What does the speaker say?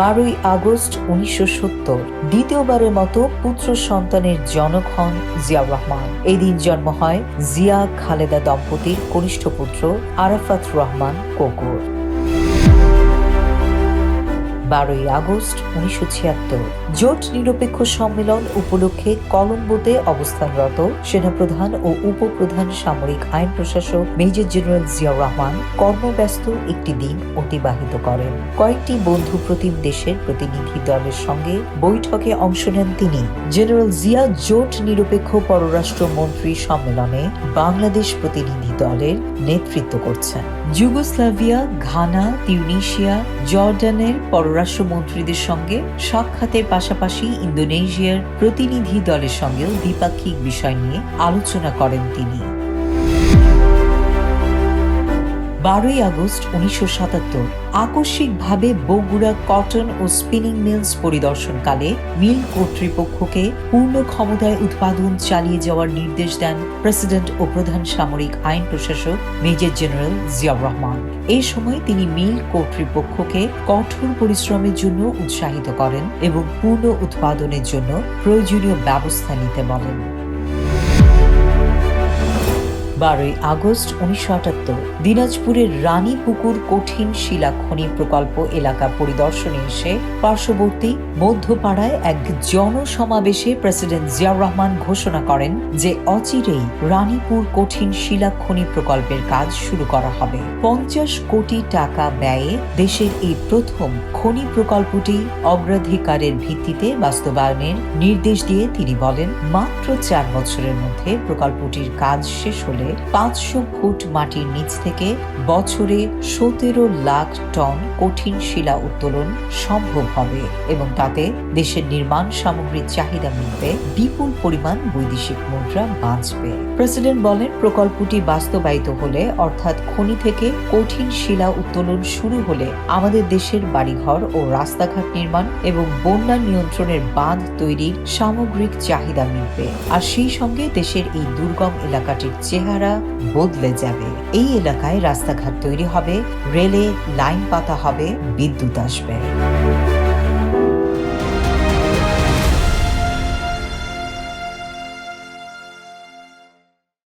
12ই August 1970 দ্বিতীয়বারের মতো পুত্র সন্তানের জনক হন জিয়াউর রহমান। এই দিন জন্ম হয় জিয়া খালেদা দম্পতির কনিষ্ঠ পুত্র আরাফাত রহমান কোকোর। 12ই আগস্ট 1976 জোট নিরপেক্ষ সম্মেলন উপলক্ষে কলম্বোতে অবস্থানরত সেনাপ্রধান ও উপপ্রধান সামরিক আইন প্রশাসক মেজর জেনারেল জিয়াউর রহমান কর্মব্যস্ত একটি দিন অতিবাহিত করেন। কয়েকটি বন্ধু প্রতিম দেশের প্রতিনিধি দলের সঙ্গে বৈঠকে অংশ নেন তিনি। জেনারেল জিয়া জোট নিরপেক্ষ পররাষ্ট্র মন্ত্রী সম্মেলনে বাংলাদেশ প্রতিনিধি দলের নেতৃত্ব করছেন। যুগোস্লাভিয়া, ঘানা, তিউনিসিয়া, জর্ডানের পররাষ্ট্রমন্ত্রীদের সঙ্গে সাক্ষাতের পাশাপাশি ইন্দোনেশিয়ার প্রতিনিধি দলের সঙ্গেও দ্বিপাক্ষিক বিষয় নিয়ে আলোচনা করেন তিনি। 12ই আগস্ট 1977 আকস্মিকভাবে বগুড়া কটন ও স্পিনিং মিলস পরিদর্শনকালে মিল কর্তৃপক্ষকে পূর্ণ ক্ষমতায় উৎপাদন চালিয়ে যাওয়ার নির্দেশ দেন প্রেসিডেন্ট ও প্রধান সামরিক আইন প্রশাসক মেজর জেনারেল জিয়াউর রহমান। এই সময় তিনি মিল কর্তৃপক্ষকে কঠোর পরিশ্রমের জন্য উৎসাহিত করেন এবং পূর্ণ উৎপাদনের জন্য প্রয়োজনীয় ব্যবস্থা নিতে বলেন। 12ই আগস্ট 1978 দিনাজপুরের রানীপুকুর কঠিন শিলা খনি প্রকল্প এলাকা পরিদর্শনে এসে পার্শ্ববর্তী মধ্যপাড়ায় এক জনসমাবেশে প্রেসিডেন্ট জিয়াউর রহমান ঘোষণা করেন যে অচিরেই রানীপুর কঠিন শিলা খনি প্রকল্পের কাজ শুরু করা হবে। 50 কোটি টাকা ব্যয়ে দেশের এই প্রথম খনি প্রকল্পটি অগ্রাধিকারের ভিত্তিতে বাস্তবায়নের নির্দেশ দিয়ে তিনি বলেন, মাত্র 4 বছরের মধ্যে প্রকল্পটির কাজ শেষ হলে 500 ফুট মাটির নিচ থেকে বছরে 17 লাখ টন কঠিন শিলা উত্তোলন সম্ভব হবে এবং তাতে দেশের নির্মাণ সামগ্রীর চাহিদা মিলবে, বিপুল পরিমাণ বৈদেশিক মুদ্রা বাঁচবে। প্রেসিডেন্ট বলেন, প্রকল্পটি বাস্তবায়িত হলে অর্থাৎ খনি থেকে কঠিন শিলা উত্তোলন শুরু হলে আমাদের দেশের বাড়িঘর ও রাস্তাঘাট নির্মাণ এবং বন্যা নিয়ন্ত্রণের বাঁধ তৈরির সামগ্রিক চাহিদা মিলবে, আর সেই সঙ্গে দেশের এই দুর্গম এলাকাটির চেহারা বদলে যাবে। এই এলাকায় রাস্তাঘাট তৈরি হবে, রেলে লাইন পাতা হবে, বিদ্যুৎ আসবে।